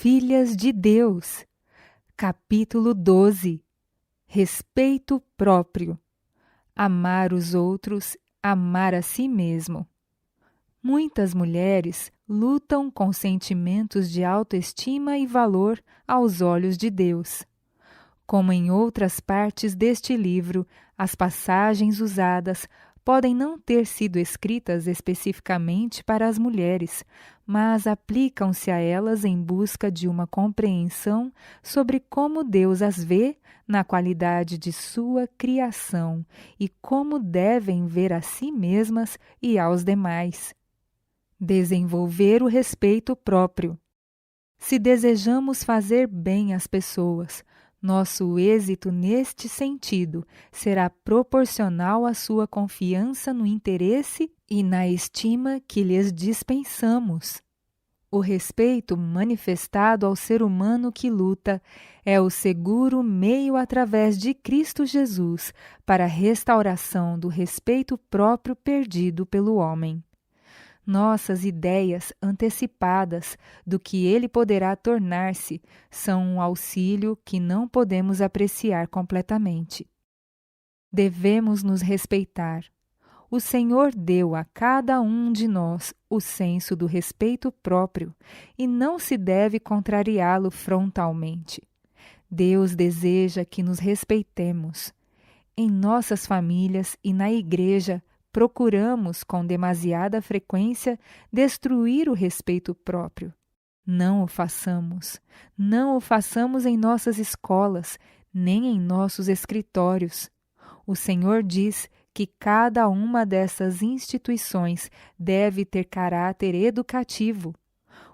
Filhas de Deus. Capítulo 12. Respeito próprio. Amar os outros, amar a si mesmo. Muitas mulheres lutam com sentimentos de autoestima e valor aos olhos de Deus. Como em outras partes deste livro, as passagens usadas podem não ter sido escritas especificamente para as mulheres, mas aplicam-se a elas em busca de uma compreensão sobre como Deus as vê na qualidade de sua criação e como devem ver a si mesmas e aos demais. Desenvolver o respeito próprio. Se desejamos fazer bem às pessoas, nosso êxito neste sentido será proporcional à sua confiança no interesse e na estima que lhes dispensamos. O respeito manifestado ao ser humano que luta é o seguro meio através de Cristo Jesus para a restauração do respeito próprio perdido pelo homem. Nossas ideias antecipadas do que ele poderá tornar-se são um auxílio que não podemos apreciar completamente. Devemos nos respeitar. O Senhor deu a cada um de nós o senso do respeito próprio e não se deve contrariá-lo frontalmente. Deus deseja que nos respeitemos. Em nossas famílias e na igreja, procuramos, com demasiada frequência, destruir o respeito próprio. Não o façamos. Não o façamos em nossas escolas, nem em nossos escritórios. O Senhor diz que cada uma dessas instituições deve ter caráter educativo.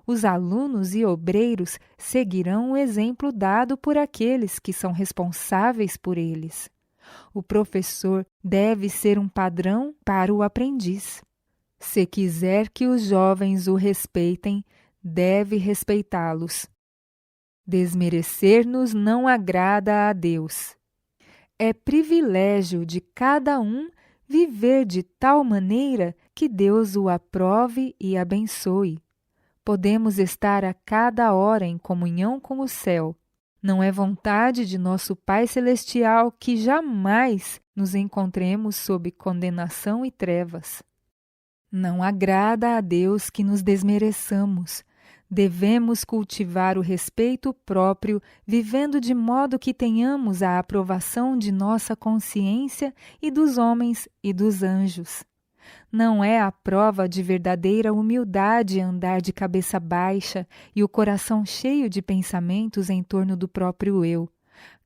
Os alunos e obreiros seguirão o exemplo dado por aqueles que são responsáveis por eles. O professor deve ser um padrão para o aprendiz. Se quiser que os jovens o respeitem, deve respeitá-los. Desmerecer-nos não agrada a Deus. É privilégio de cada um viver de tal maneira que Deus o aprove e abençoe. Podemos estar a cada hora em comunhão com o céu. Não é vontade de nosso Pai Celestial que jamais nos encontremos sob condenação e trevas. Não agrada a Deus que nos desmereçamos. Devemos cultivar o respeito próprio, vivendo de modo que tenhamos a aprovação de nossa consciência e dos homens e dos anjos. Não é a prova de verdadeira humildade andar de cabeça baixa e o coração cheio de pensamentos em torno do próprio eu.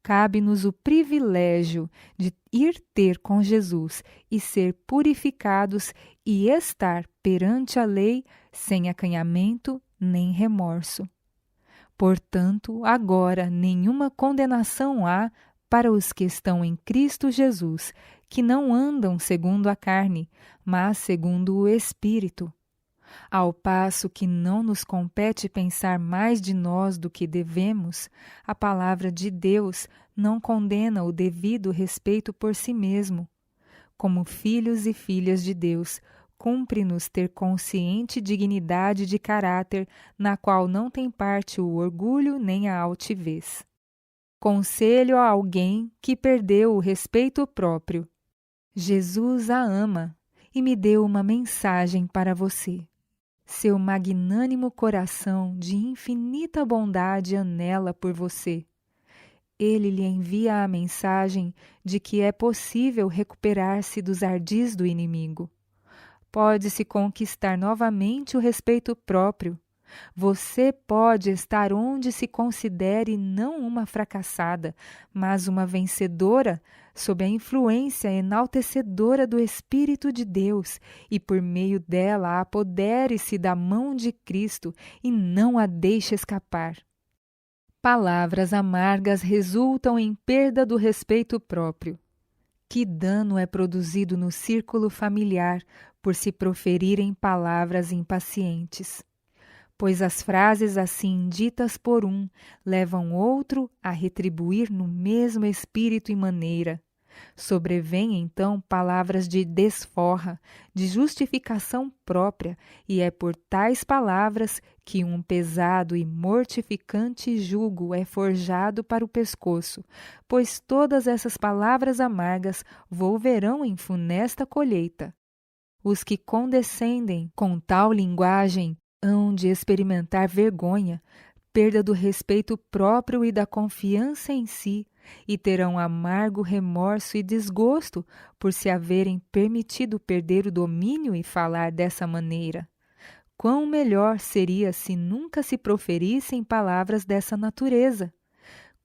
Cabe-nos o privilégio de ir ter com Jesus e ser purificados e estar perante a lei sem acanhamento nem remorso. Portanto, agora nenhuma condenação há para os que estão em Cristo Jesus, que não andam segundo a carne, mas segundo o Espírito. Ao passo que não nos compete pensar mais de nós do que devemos, a palavra de Deus não condena o devido respeito por si mesmo. Como filhos e filhas de Deus, cumpre-nos ter consciente dignidade de caráter, na qual não tem parte o orgulho nem a altivez. Conselho a alguém que perdeu o respeito próprio. Jesus a ama e me deu uma mensagem para você. Seu magnânimo coração de infinita bondade anela por você. Ele lhe envia a mensagem de que é possível recuperar-se dos ardis do inimigo. Pode-se conquistar novamente o respeito próprio. Você pode estar onde se considere não uma fracassada, mas uma vencedora, sob a influência enaltecedora do Espírito de Deus, e por meio dela apodere-se da mão de Cristo e não a deixe escapar. Palavras amargas resultam em perda do respeito próprio. Que dano é produzido no círculo familiar por se proferirem palavras impacientes. Pois as frases assim ditas por um levam outro a retribuir no mesmo espírito e maneira. Sobrevêm então palavras de desforra, de justificação própria, e é por tais palavras que um pesado e mortificante jugo é forjado para o pescoço, pois todas essas palavras amargas volverão em funesta colheita. Os que condescendem com tal linguagem hão de experimentar vergonha, perda do respeito próprio e da confiança em si, e terão amargo remorso e desgosto por se haverem permitido perder o domínio e falar dessa maneira. Quão melhor seria se nunca se proferissem palavras dessa natureza!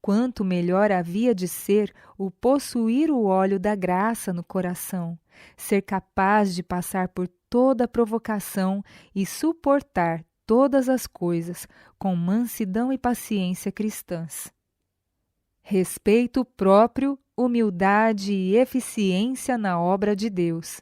Quanto melhor havia de ser o possuir o óleo da graça no coração, ser capaz de passar por toda provocação e suportar todas as coisas com mansidão e paciência cristãs. Respeito próprio, humildade e eficiência na obra de Deus.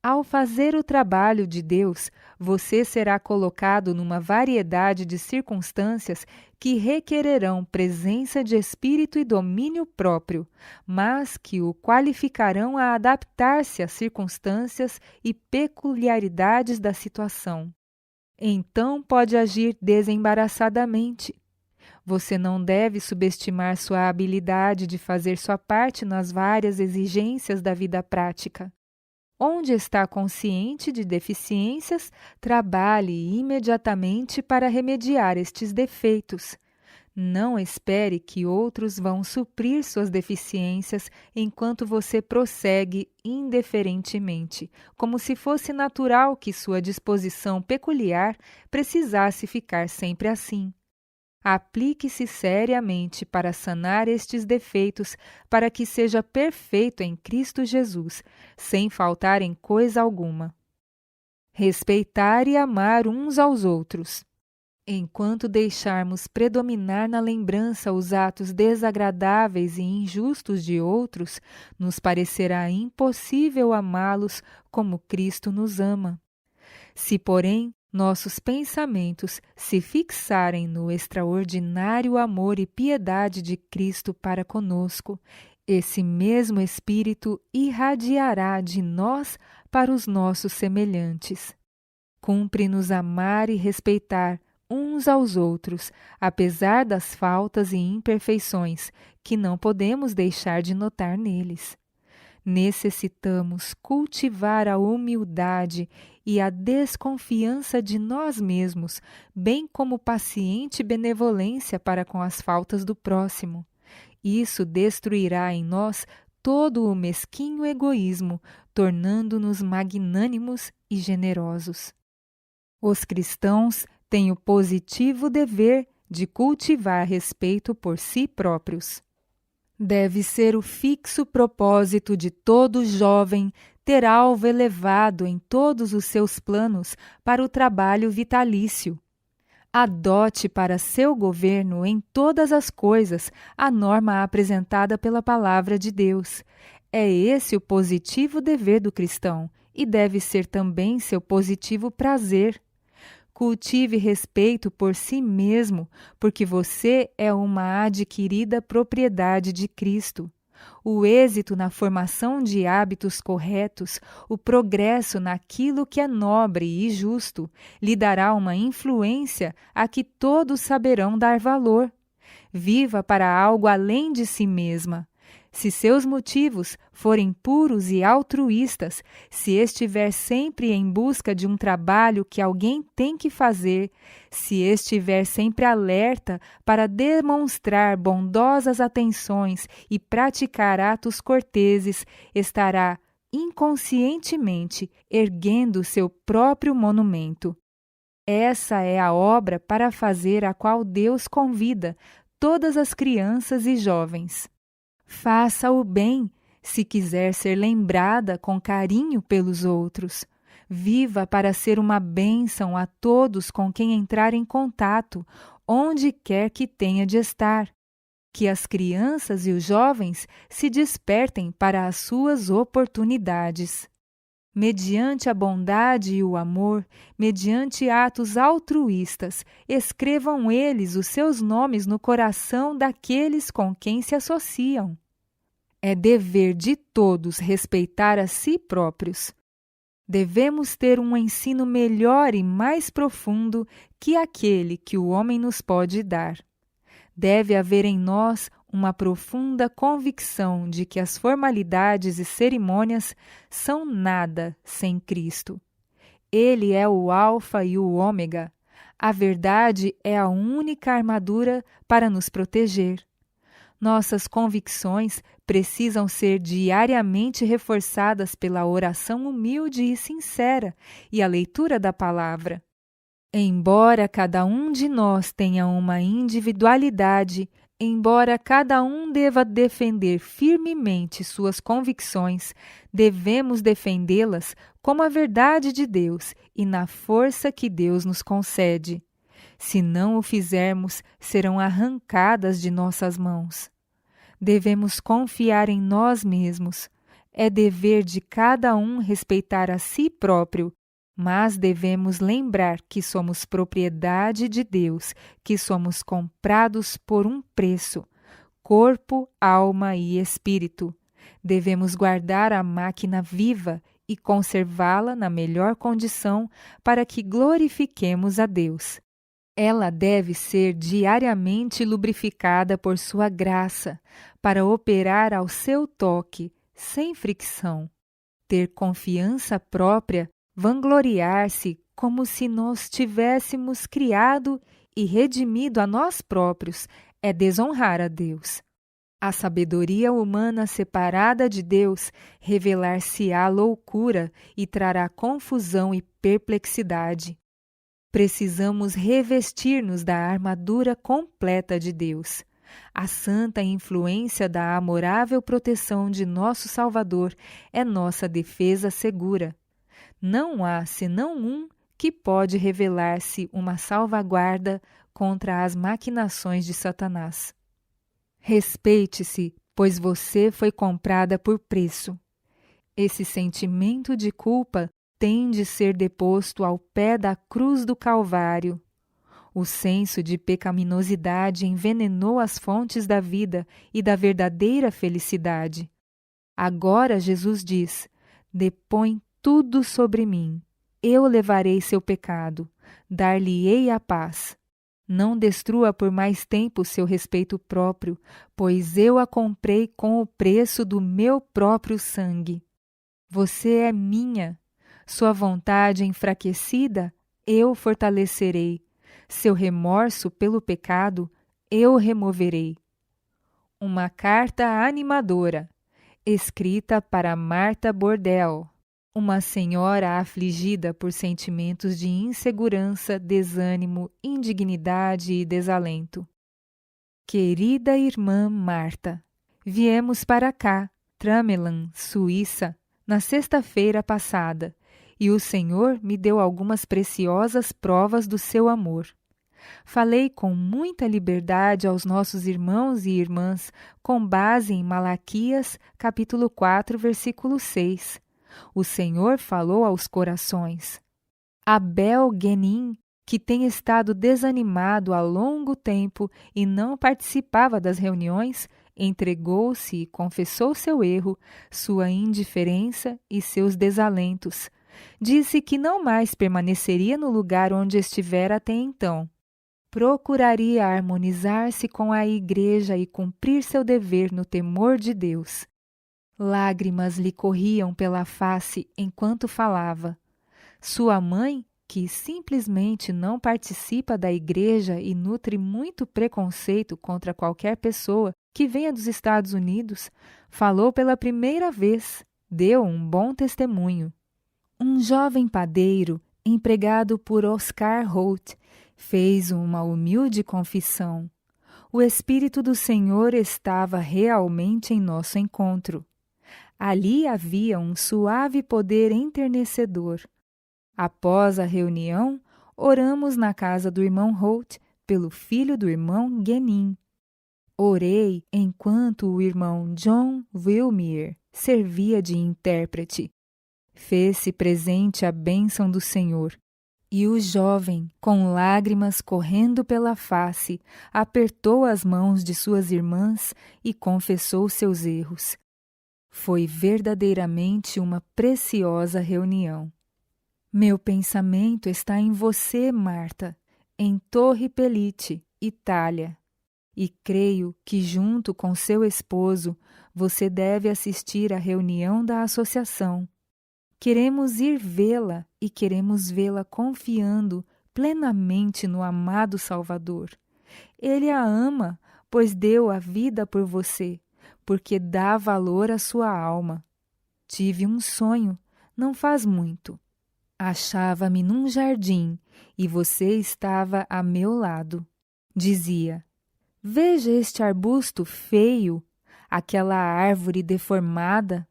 Ao fazer o trabalho de Deus, você será colocado numa variedade de circunstâncias que requererão presença de espírito e domínio próprio, mas que o qualificarão a adaptar-se às circunstâncias e peculiaridades da situação. Então pode agir desembaraçadamente. Você não deve subestimar sua habilidade de fazer sua parte nas várias exigências da vida prática. Onde está consciente de deficiências, trabalhe imediatamente para remediar estes defeitos. Não espere que outros vão suprir suas deficiências enquanto você prossegue indiferentemente, como se fosse natural que sua disposição peculiar precisasse ficar sempre assim. Aplique-se seriamente para sanar estes defeitos, para que seja perfeito em Cristo Jesus, sem faltar em coisa alguma. Respeitar e amar uns aos outros. Enquanto deixarmos predominar na lembrança os atos desagradáveis e injustos de outros, nos parecerá impossível amá-los como Cristo nos ama. Se, porém, nossos pensamentos se fixarem no extraordinário amor e piedade de Cristo para conosco, esse mesmo Espírito irradiará de nós para os nossos semelhantes. Cumpre-nos amar e respeitar uns aos outros, apesar das faltas e imperfeições que não podemos deixar de notar neles. Necessitamos cultivar a humildade e a desconfiança de nós mesmos, bem como paciente benevolência para com as faltas do próximo. Isso destruirá em nós todo o mesquinho egoísmo, tornando-nos magnânimos e generosos. Os cristãos têm o positivo dever de cultivar respeito por si próprios. Deve ser o fixo propósito de todo jovem ter alvo elevado em todos os seus planos para o trabalho vitalício. Adote para seu governo em todas as coisas a norma apresentada pela Palavra de Deus. É esse o positivo dever do cristão e deve ser também seu positivo prazer. Cultive respeito por si mesmo, porque você é uma adquirida propriedade de Cristo. O êxito na formação de hábitos corretos, o progresso naquilo que é nobre e justo, lhe dará uma influência a que todos saberão dar valor. Viva para algo além de si mesma. Se seus motivos forem puros e altruístas, se estiver sempre em busca de um trabalho que alguém tem que fazer, se estiver sempre alerta para demonstrar bondosas atenções e praticar atos corteses, estará inconscientemente erguendo seu próprio monumento. Essa é a obra para fazer a qual Deus convida todas as crianças e jovens. Faça o bem, se quiser ser lembrada com carinho pelos outros. Viva para ser uma bênção a todos com quem entrar em contato, onde quer que tenha de estar. Que as crianças e os jovens se despertem para as suas oportunidades. Mediante a bondade e o amor, mediante atos altruístas, escrevam eles os seus nomes no coração daqueles com quem se associam. É dever de todos respeitar a si próprios. Devemos ter um ensino melhor e mais profundo que aquele que o homem nos pode dar. Deve haver em nós uma profunda convicção de que as formalidades e cerimônias são nada sem Cristo. Ele é o Alfa e o Ômega. A verdade é a única armadura para nos proteger. Nossas convicções precisam ser diariamente reforçadas pela oração humilde e sincera e a leitura da palavra. Embora cada um de nós tenha uma individualidade, embora cada um deva defender firmemente suas convicções, devemos defendê-las como a verdade de Deus e na força que Deus nos concede. Se não o fizermos, serão arrancadas de nossas mãos. Devemos confiar em nós mesmos. É dever de cada um respeitar a si próprio, mas devemos lembrar que somos propriedade de Deus, que somos comprados por um preço, corpo, alma e espírito. Devemos guardar a máquina viva e conservá-la na melhor condição para que glorifiquemos a Deus. Ela deve ser diariamente lubrificada por sua graça, para operar ao seu toque, sem fricção. Ter confiança própria, vangloriar-se como se nos tivéssemos criado e redimido a nós próprios, é desonrar a Deus. A sabedoria humana separada de Deus revelar-se-á loucura e trará confusão e perplexidade. Precisamos revestir-nos da armadura completa de Deus. A santa influência da amorável proteção de nosso Salvador é nossa defesa segura. Não há senão um que pode revelar-se uma salvaguarda contra as maquinações de Satanás. Respeite-se, pois você foi comprada por preço. Esse sentimento de culpa tem de ser deposto ao pé da cruz do Calvário. O senso de pecaminosidade envenenou as fontes da vida e da verdadeira felicidade. Agora Jesus diz: depõe tudo sobre mim. Eu levarei seu pecado, dar-lhe-ei a paz. Não destrua por mais tempo seu respeito próprio, pois eu a comprei com o preço do meu próprio sangue. Você é minha. Sua vontade enfraquecida, eu fortalecerei. Seu remorso pelo pecado, eu removerei. Uma carta animadora, escrita para Martha Bordel, uma senhora afligida por sentimentos de insegurança, desânimo, indignidade e desalento. Querida irmã Marta, viemos para cá, Tramelan, Suíça, na sexta-feira passada, e o Senhor me deu algumas preciosas provas do seu amor. Falei com muita liberdade aos nossos irmãos e irmãs, com base em Malaquias, capítulo 4, versículo 6. O Senhor falou aos corações. Abel Guenin, que tem estado desanimado há longo tempo e não participava das reuniões, entregou-se e confessou seu erro, sua indiferença e seus desalentos. Disse que não mais permaneceria no lugar onde estivera até então. Procuraria harmonizar-se com a igreja e cumprir seu dever no temor de Deus. Lágrimas lhe corriam pela face enquanto falava. Sua mãe, que simplesmente não participa da igreja e nutre muito preconceito contra qualquer pessoa que venha dos Estados Unidos, falou pela primeira vez, deu um bom testemunho. Um jovem padeiro, empregado por Oscar Holt, fez uma humilde confissão. O Espírito do Senhor estava realmente em nosso encontro. Ali havia um suave poder enternecedor. Após a reunião, oramos na casa do irmão Holt pelo filho do irmão Guenin. Orei enquanto o irmão John Wilmere servia de intérprete. Fez-se presente a bênção do Senhor, e o jovem, com lágrimas correndo pela face, apertou as mãos de suas irmãs e confessou seus erros. Foi verdadeiramente uma preciosa reunião. Meu pensamento está em você, Marta, em Torre Pelite, Itália. E creio que, junto com seu esposo, você deve assistir à reunião da associação. Queremos ir vê-la e queremos vê-la confiando plenamente no amado Salvador. Ele a ama, pois deu a vida por você, porque dá valor à sua alma. Tive um sonho, não faz muito. Achava-me num jardim e você estava a meu lado. Dizia: veja este arbusto feio, aquela árvore deformada,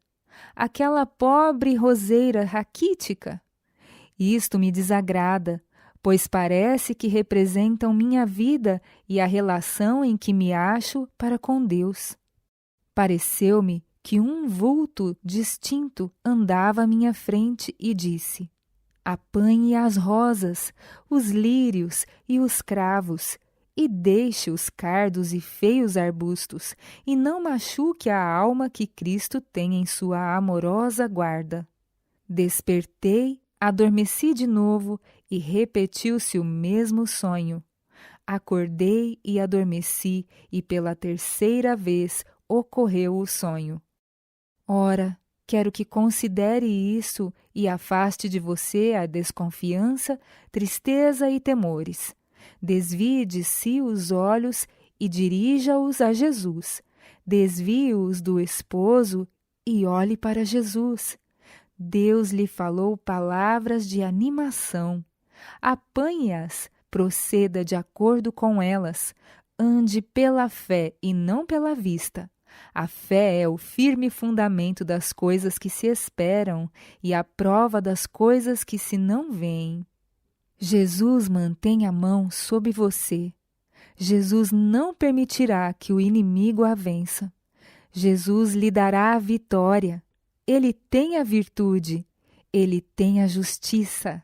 aquela pobre roseira raquítica. Isto me desagrada, pois parece que representam minha vida e a relação em que me acho para com Deus. Pareceu-me que um vulto distinto andava à minha frente e disse: apanhe as rosas, os lírios e os cravos, e deixe os cardos e feios arbustos, e não machuque a alma que Cristo tem em sua amorosa guarda. Despertei, adormeci de novo e repetiu-se o mesmo sonho. Acordei e adormeci, e pela terceira vez ocorreu o sonho. Ora, quero que considere isso e afaste de você a desconfiança, tristeza e temores. Desvie de si os olhos e dirija-os a Jesus. Desvie-os do esposo e olhe para Jesus. Deus lhe falou palavras de animação. Apanhe-as, proceda de acordo com elas. Ande pela fé e não pela vista. A fé é o firme fundamento das coisas que se esperam e a prova das coisas que se não veem. Jesus mantém a mão sobre você. Jesus não permitirá que o inimigo a vença. Jesus lhe dará a vitória. Ele tem a virtude. Ele tem a justiça.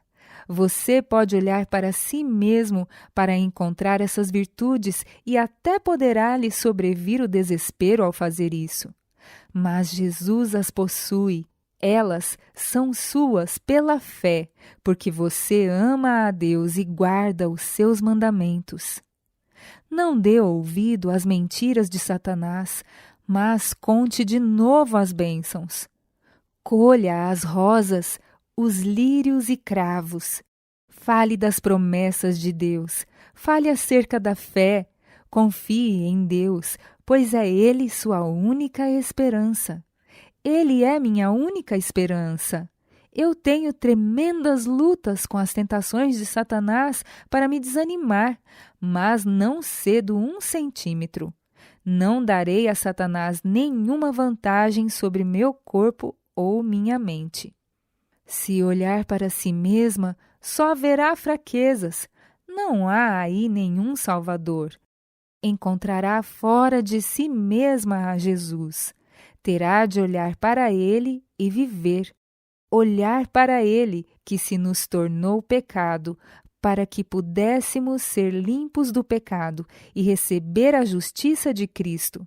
Você pode olhar para si mesmo para encontrar essas virtudes e até poderá lhe sobrevir o desespero ao fazer isso. Mas Jesus as possui. Elas são suas pela fé, porque você ama a Deus e guarda os seus mandamentos. Não dê ouvido às mentiras de Satanás, mas conte de novo as bênçãos. Colha as rosas, os lírios e cravos. Fale das promessas de Deus. Fale acerca da fé. Confie em Deus, pois é Ele sua única esperança. Ele é minha única esperança. Eu tenho tremendas lutas com as tentações de Satanás para me desanimar, mas não cedo 1 centímetro. Não darei a Satanás nenhuma vantagem sobre meu corpo ou minha mente. Se olhar para si mesma, só verá fraquezas. Não há aí nenhum Salvador. Encontrará fora de si mesma a Jesus. Terá de olhar para Ele e viver. Olhar para Ele, que se nos tornou pecado, para que pudéssemos ser limpos do pecado e receber a justiça de Cristo.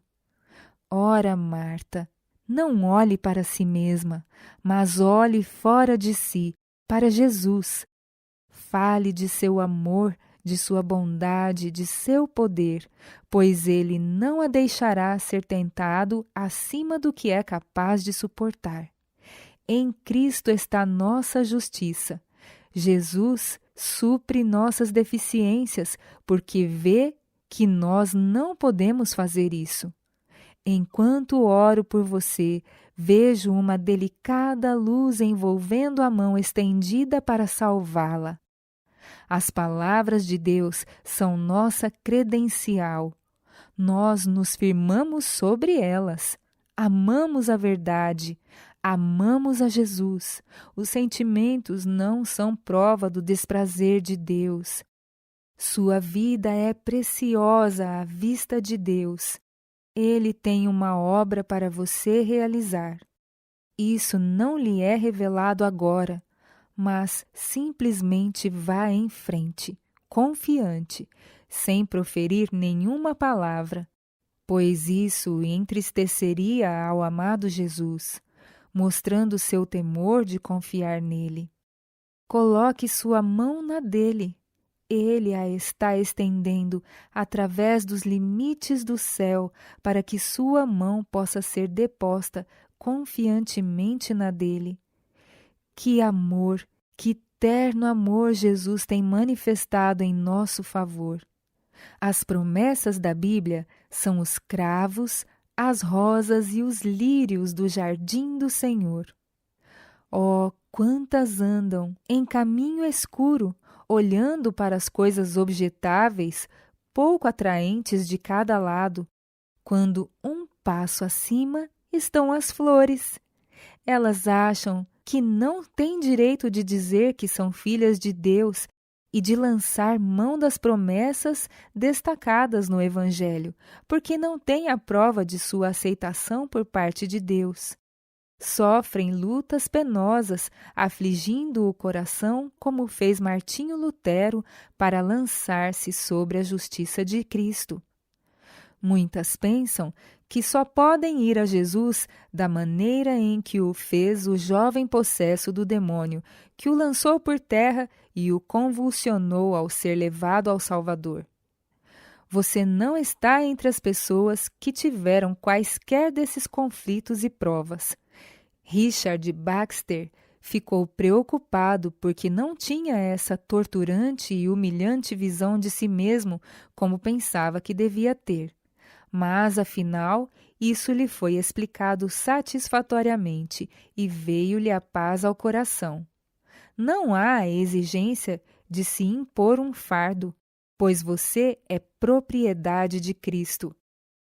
Ora, Marta, não olhe para si mesma, mas olhe fora de si, para Jesus. Fale de seu amor, de sua bondade, de seu poder, pois Ele não a deixará ser tentado acima do que é capaz de suportar. Em Cristo está nossa justiça. Jesus supre nossas deficiências, porque vê que nós não podemos fazer isso. Enquanto oro por você, vejo uma delicada luz envolvendo a mão estendida para salvá-la. As palavras de Deus são nossa credencial. Nós nos firmamos sobre elas. Amamos a verdade. Amamos a Jesus. Os sentimentos não são prova do desprazer de Deus. Sua vida é preciosa à vista de Deus. Ele tem uma obra para você realizar. Isso não lhe é revelado agora, mas simplesmente vá em frente, confiante, sem proferir nenhuma palavra. pois isso entristeceria ao amado Jesus, mostrando seu temor de confiar nele. Coloque sua mão na dele. Ele a está estendendo através dos limites do céu para que sua mão possa ser deposta confiantemente na dele. Que amor, que terno amor Jesus tem manifestado em nosso favor. As promessas da Bíblia são os cravos, as rosas e os lírios do jardim do Senhor. Oh, quantas andam em caminho escuro, olhando para as coisas objetáveis, pouco atraentes de cada lado, quando um passo acima estão as flores. Elas acham que não têm direito de dizer que são filhas de Deus e de lançar mão das promessas destacadas no Evangelho, porque não têm a prova de sua aceitação por parte de Deus. Sofrem lutas penosas, afligindo o coração, como fez Martinho Lutero para lançar-se sobre a justiça de Cristo. Muitas pensam que só podem ir a Jesus da maneira em que o fez o jovem possesso do demônio, que o lançou por terra e o convulsionou ao ser levado ao Salvador. Você não está entre as pessoas que tiveram quaisquer desses conflitos e provas. Richard Baxter ficou preocupado porque não tinha essa torturante e humilhante visão de si mesmo como pensava que devia ter. Mas, afinal, isso lhe foi explicado satisfatoriamente e veio-lhe a paz ao coração. Não há a exigência de se impor um fardo, pois você é propriedade de Cristo.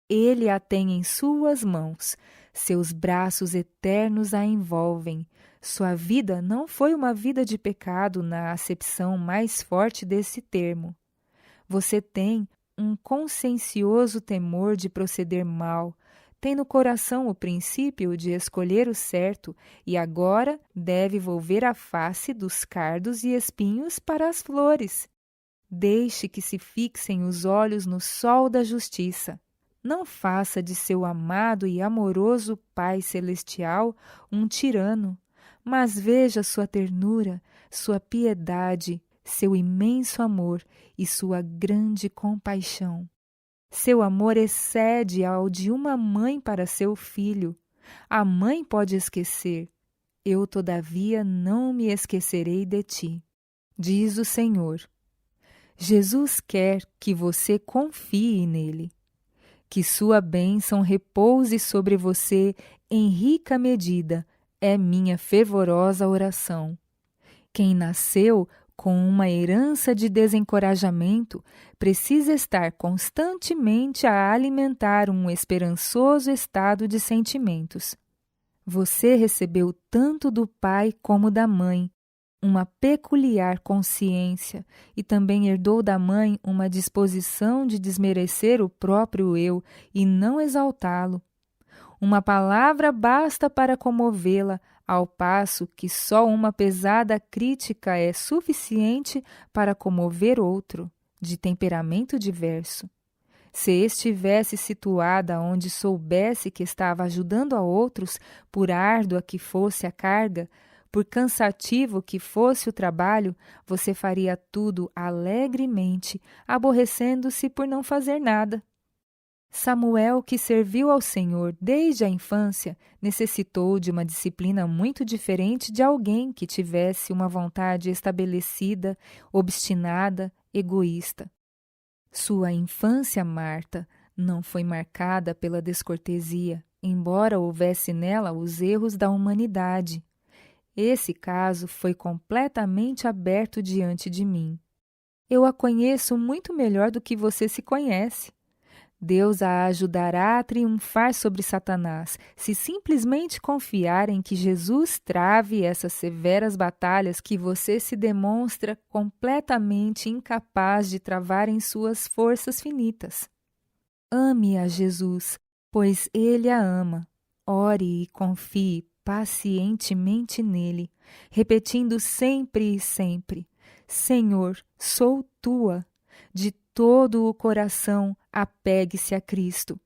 Ele a tem em suas mãos, seus braços eternos a envolvem. Sua vida não foi uma vida de pecado na acepção mais forte desse termo. Você tem um consciencioso temor de proceder mal, tem no coração o princípio de escolher o certo e agora deve volver a face dos cardos e espinhos para as flores. Deixe que se fixem os olhos no sol da justiça. Não faça de seu amado e amoroso Pai Celestial um tirano, mas veja sua ternura, sua piedade, seu imenso amor e sua grande compaixão. Seu amor excede ao de uma mãe para seu filho. A mãe pode esquecer. Eu, todavia, não me esquecerei de ti, diz o Senhor. Jesus quer que você confie nele. Que sua bênção repouse sobre você em rica medida, é minha fervorosa oração. Quem nasceu com uma herança de desencorajamento precisa estar constantemente a alimentar um esperançoso estado de sentimentos. Você recebeu tanto do pai como da mãe uma peculiar consciência e também herdou da mãe uma disposição de desmerecer o próprio eu e não exaltá-lo. Uma palavra basta para comovê-la, ao passo que só uma pesada crítica é suficiente para comover outro, de temperamento diverso. Se estivesse situada onde soubesse que estava ajudando a outros, por árdua que fosse a carga, por cansativo que fosse o trabalho, você faria tudo alegremente, aborrecendo-se por não fazer nada. Samuel, que serviu ao Senhor desde a infância, necessitou de uma disciplina muito diferente de alguém que tivesse uma vontade estabelecida, obstinada, egoísta. Sua infância, Marta, não foi marcada pela descortesia, embora houvesse nela os erros da humanidade. Esse caso foi completamente aberto diante de mim. Eu a conheço muito melhor do que você se conhece. Deus a ajudará a triunfar sobre Satanás, se simplesmente confiar em que Jesus trave essas severas batalhas que você se demonstra completamente incapaz de travar em suas forças finitas. Ame a Jesus, pois Ele a ama. Ore e confie pacientemente nele, repetindo sempre e sempre: Senhor, sou tua. De todo o coração, apegue-se a Cristo.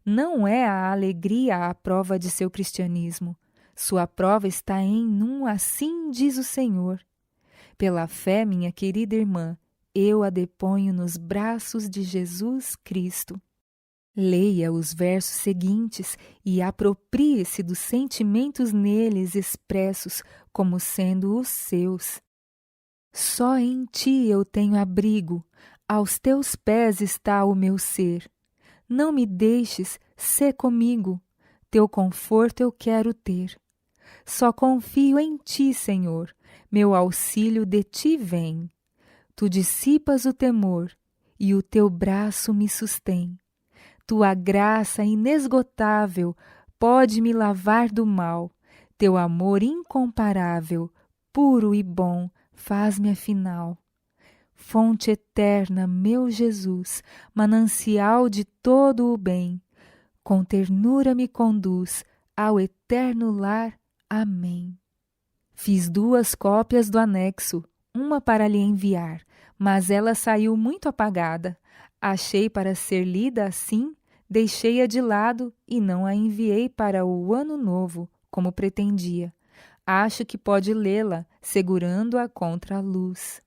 Não é a alegria a prova de seu cristianismo. Sua prova está em um assim diz o Senhor. Pela fé, minha querida irmã, eu a deponho nos braços de Jesus Cristo. Leia os versos seguintes e aproprie-se dos sentimentos neles expressos como sendo os seus. Só em ti eu tenho abrigo, aos teus pés está o meu ser. Não me deixes, sê comigo, teu conforto eu quero ter. Só confio em ti, Senhor, meu auxílio de ti vem. Tu dissipas o temor e o teu braço me sustém. Tua graça inesgotável pode me lavar do mal. Teu amor incomparável, puro e bom, faz-me afinal. Fonte eterna, meu Jesus, manancial de todo o bem, com ternura me conduz ao eterno lar. Amém. Fiz 2 cópias do anexo, uma para lhe enviar, mas ela saiu muito apagada. Achei para ser lida assim, deixei-a de lado e não a enviei para o ano novo, como pretendia. Acho que pode lê-la, segurando-a contra a luz.